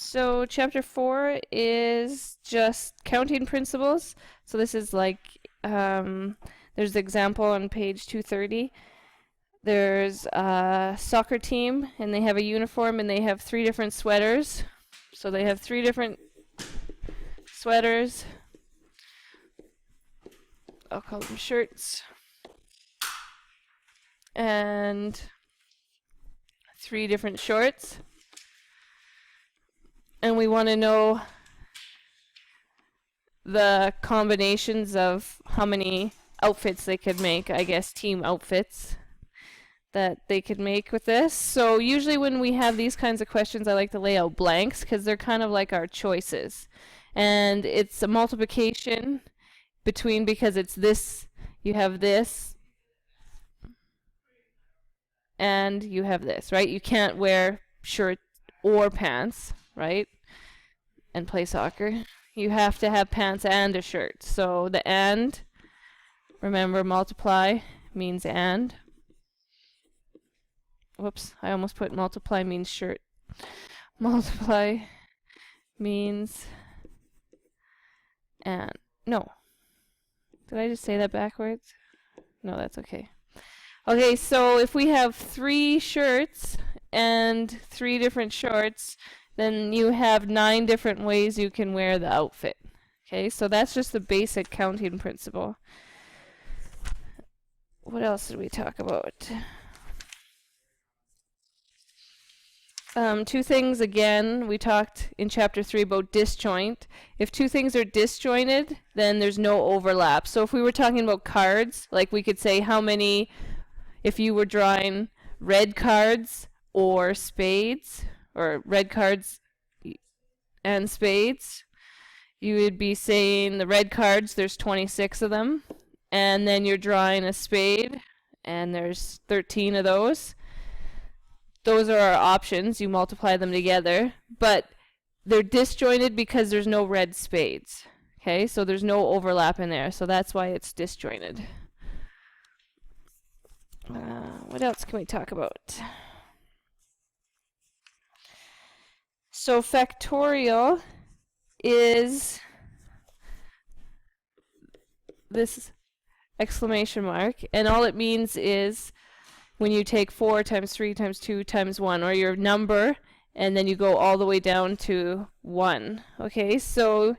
So chapter 4 is just counting principles. So this is like, there's the example on page 230. There's a soccer team, and they have a uniform, and they have 3 different sweaters. So they have 3 different sweaters. I'll call them shirts. And 3 different shorts. And we want to know the combinations of how many outfits they could make, I guess team outfits that they could make with this. So usually when we have these kinds of questions, I like to lay out blanks because they're kind of like our choices. And it's a multiplication between, because it's this, you have this, and you have this, right? You can't wear shirt or pants, right? And play soccer. You have to have pants and a shirt. So the and, remember, multiply means and. Whoops, I almost put multiply means shirt. Multiply means and. No. Did I just say that backwards? No, that's okay. Okay, so if we have 3 shirts and 3 different shorts, then you have 9 different ways you can wear the outfit. Okay, so that's just the basic counting principle. What else did we talk about? 2 things again. We talked in chapter 3 about disjoint. If 2 things are disjointed, then there's no overlap. So if we were talking about cards, like we could say how many, if you were drawing red cards or spades, or red cards and spades, you would be saying the red cards, there's 26 of them, and then you're drawing a spade, and there's 13 of those. Those are our options. You multiply them together, but they're disjointed because there's no red spades. Okay, so there's no overlap in there, so that's why it's disjointed. What else can we talk about? So factorial is this exclamation mark, and all it means is when you take 4 times 3 times 2 times 1, or your number, and then you go all the way down to 1. Okay, so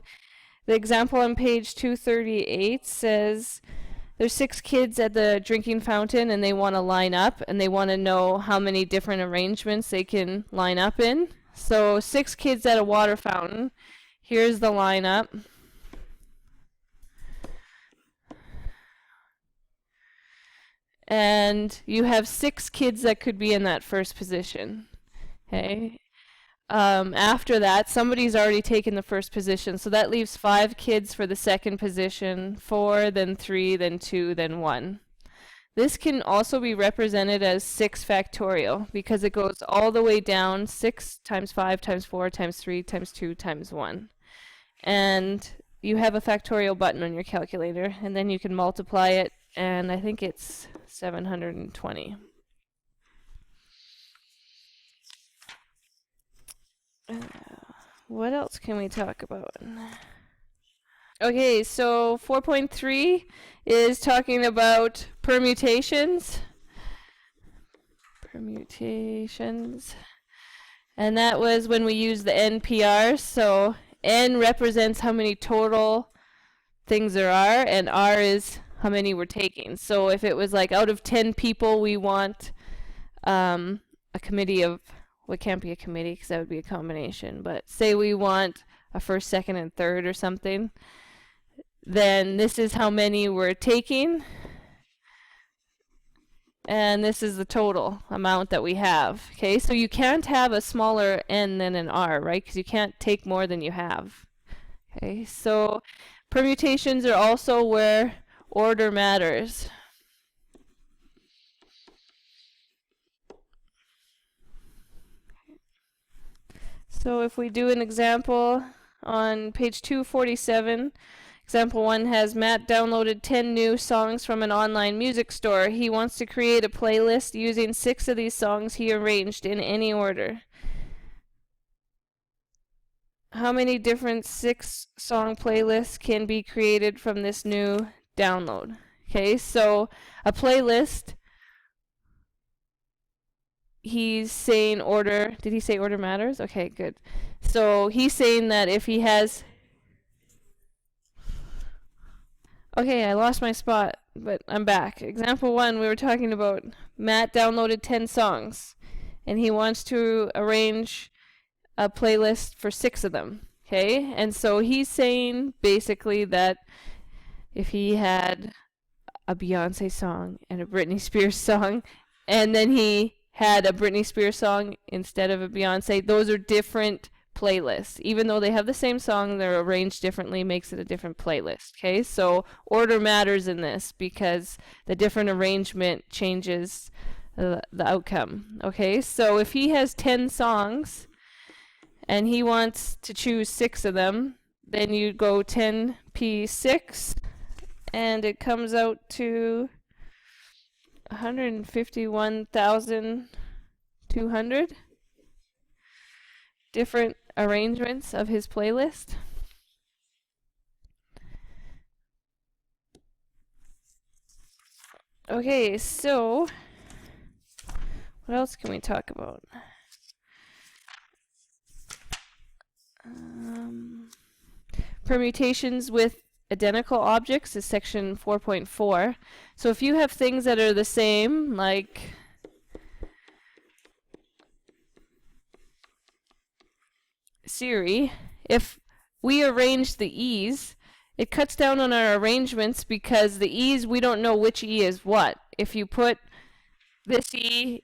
the example on page 238 says there's 6 kids at the drinking fountain, and they want to line up, and they want to know how many different arrangements they can line up in. So 6 kids at a water fountain. Here's the lineup. And you have 6 kids that could be in that first position. Okay. After that, somebody's already taken the first position, so that leaves 5 kids for the second position, 4, then 3, then 2, then 1. This can also be represented as 6 factorial because it goes all the way down 6 times 5 times 4 times 3 times 2 times 1. And you have a factorial button on your calculator, and then you can multiply it, and I think it's 720. What else can we talk about? Okay, so 4.3 is talking about permutations. Permutations. And that was when we used the NPR. So N represents how many total things there are, and R is how many we're taking. So if it was like out of 10 people, we want a committee of, well, it can't be a committee because that would be a combination, but say we want a first, second, and third or something, then this is how many we're taking, and this is the total amount that we have. Okay, so you can't have a smaller N than an R, right? Because you can't take more than you have. Okay, so permutations are also where order matters. So if we do an example on page 247, example 1 has Matt downloaded 10 new songs from an online music store. He wants to create a playlist using 6 of these songs he arranged in any order. how many different 6-song playlists can be created from this new download? Okay, so a playlist, he's saying order, did he say order matters? Okay, good. So he's saying that if he has, okay, I lost my spot, but I'm back. Example 1, we were talking about Matt downloaded 10 songs, and he wants to arrange a playlist for 6 of them. Okay, and so he's saying basically that if he had a Beyonce song and a Britney Spears song, and then he had a Britney Spears song instead of a Beyonce, those are different playlists. Even though they have the same song, they're arranged differently, makes it a different playlist. Okay, so order matters in this because the different arrangement changes the outcome. Okay, so if he has 10 songs and he wants to choose 6 of them, then you go 10p6, and it comes out to 151,200 different arrangements of his playlist. Okay, so what else can we talk about? Permutations with identical objects is section 4.4. So if you have things that are the same, like Siri, if we arrange the E's, it cuts down on our arrangements because the E's, we don't know which E is what. If you put this E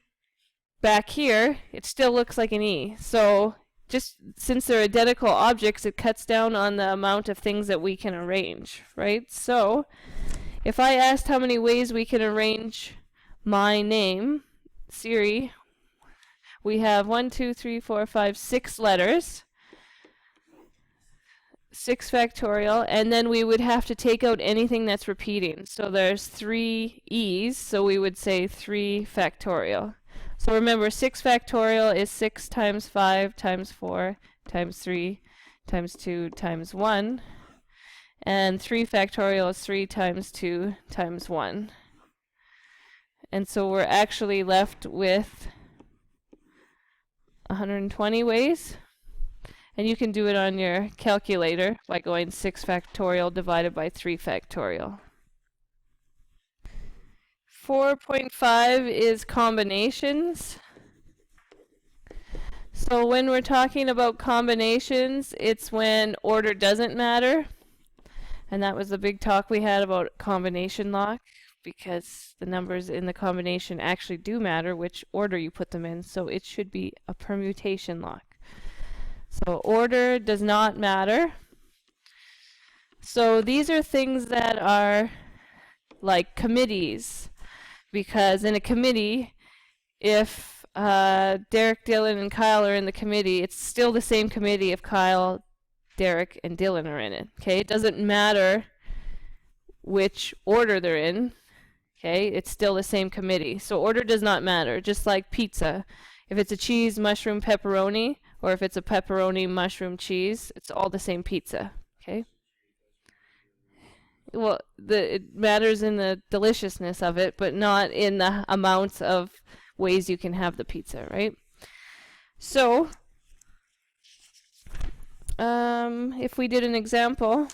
back here, it still looks like an E. So just since they're identical objects, it cuts down on the amount of things that we can arrange, right? So if I asked how many ways we can arrange my name, Siri, we have 1, 2, 3, 4, 5, 6 letters, 6 factorial, and then we would have to take out anything that's repeating. So there's 3 E's, so we would say 3 factorial. So remember, 6 factorial is 6 times 5 times 4 times 3 times 2 times 1. And 3 factorial is 3 times 2 times 1. And so we're actually left with 120 ways. And you can do it on your calculator by going 6 factorial divided by 3 factorial. 4.5 is combinations. So when we're talking about combinations, it's when order doesn't matter. And that was the big talk we had about combination lock, because the numbers in the combination actually do matter which order you put them in. So it should be a permutation lock. So order does not matter. So these are things that are like committees. Because in a committee, if Derek, Dylan, and Kyle are in the committee, it's still the same committee if Kyle, Derek, and Dylan are in it. Okay, it doesn't matter which order they're in. Okay, it's still the same committee. So order does not matter, just like pizza. If it's a cheese, mushroom, pepperoni, or if it's a pepperoni, mushroom, cheese, it's all the same pizza. Okay. Well, it matters in the deliciousness of it, but not in the amounts of ways you can have the pizza, right? So, if we did an example,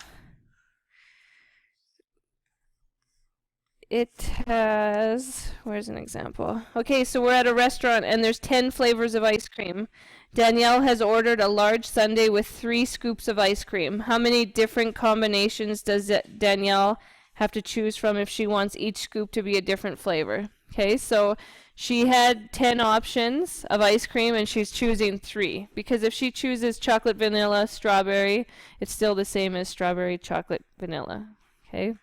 it has, where's an example? Okay, so we're at a restaurant and there's 10 flavors of ice cream. Danielle has ordered a large sundae with 3 scoops of ice cream. How many different combinations does Danielle have to choose from if she wants each scoop to be a different flavor? Okay, so she had 10 options of ice cream and she's choosing 3. Because if she chooses chocolate, vanilla, strawberry, it's still the same as strawberry, chocolate, vanilla. Okay.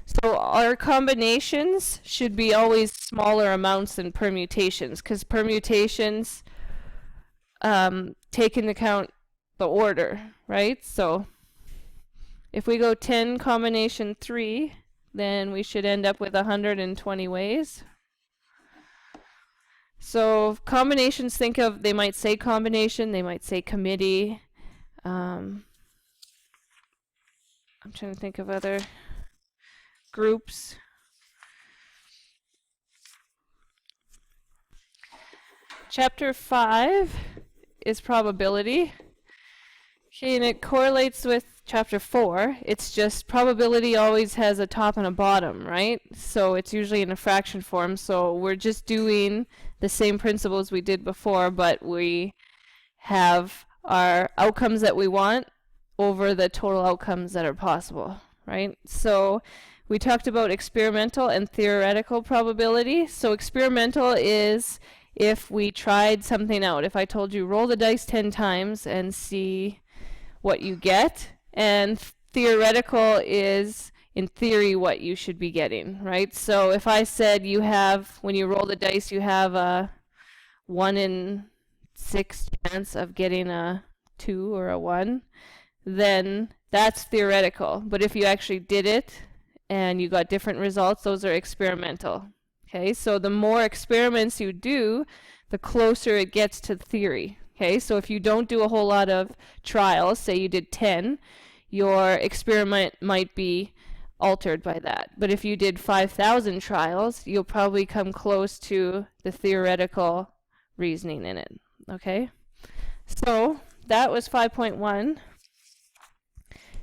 So our combinations should be always smaller amounts than permutations, because permutations take into account the order, right? So if we go 10 combination 3, then we should end up with 120 ways. So combinations, think of, they might say combination, they might say committee. I'm trying to think of other groups. Chapter 5 is probability. Okay, and it correlates with chapter 4. It's just probability always has a top and a bottom, right? So it's usually in a fraction form. So we're just doing the same principles we did before, but we have our outcomes that we want over the total outcomes that are possible, right? So we talked about experimental and theoretical probability. So experimental is if we tried something out. If I told you roll the dice 10 times and see what you get, and theoretical is in theory what you should be getting, right? So if I said you have, when you roll the dice, you have a 1 in 6 chance of getting a 2 or a 1, then that's theoretical. But if you actually did it and you got different results, those are experimental. Okay, so the more experiments you do, the closer it gets to theory. Okay, so if you don't do a whole lot of trials, say you did 10, your experiment might be altered by that. But if you did 5,000 trials, you'll probably come close to the theoretical reasoning in it. Okay, so that was 5.1.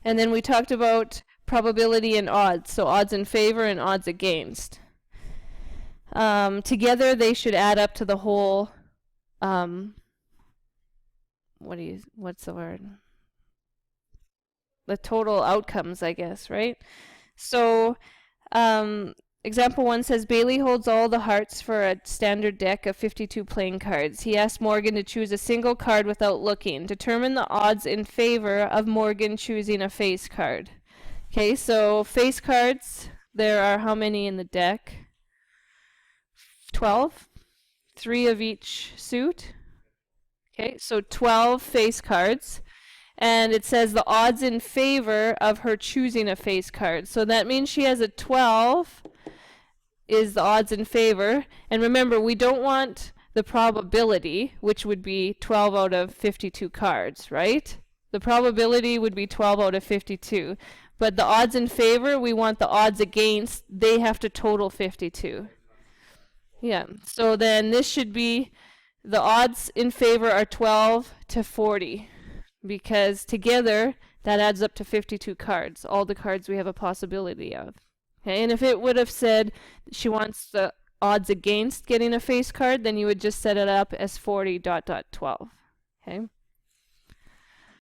And then we talked about probability and odds. So odds in favor and odds against. Together they should add up to the whole, what's the word? The total outcomes, I guess, right? So, example 1 says Bailey holds all the hearts for a standard deck of 52 playing cards. He asked Morgan to choose a single card without looking. Determine the odds in favor of Morgan choosing a face card. Okay, so face cards, there are how many in the deck? 12, 3 of each suit. Okay, so 12 face cards, and it says the odds in favor of her choosing a face card. So that means she has a 12 is the odds in favor. And remember, we don't want the probability, which would be 12 out of 52 cards, right? The probability would be 12 out of 52. But the odds in favor, we want the odds against. They have to total 52. Yeah, so then this should be, the odds in favor are 12 to 40, because together that adds up to 52 cards, all the cards we have a possibility of. Okay, and if it would have said she wants the odds against getting a face card, then you would just set it up as 40 dot dot 12. Okay.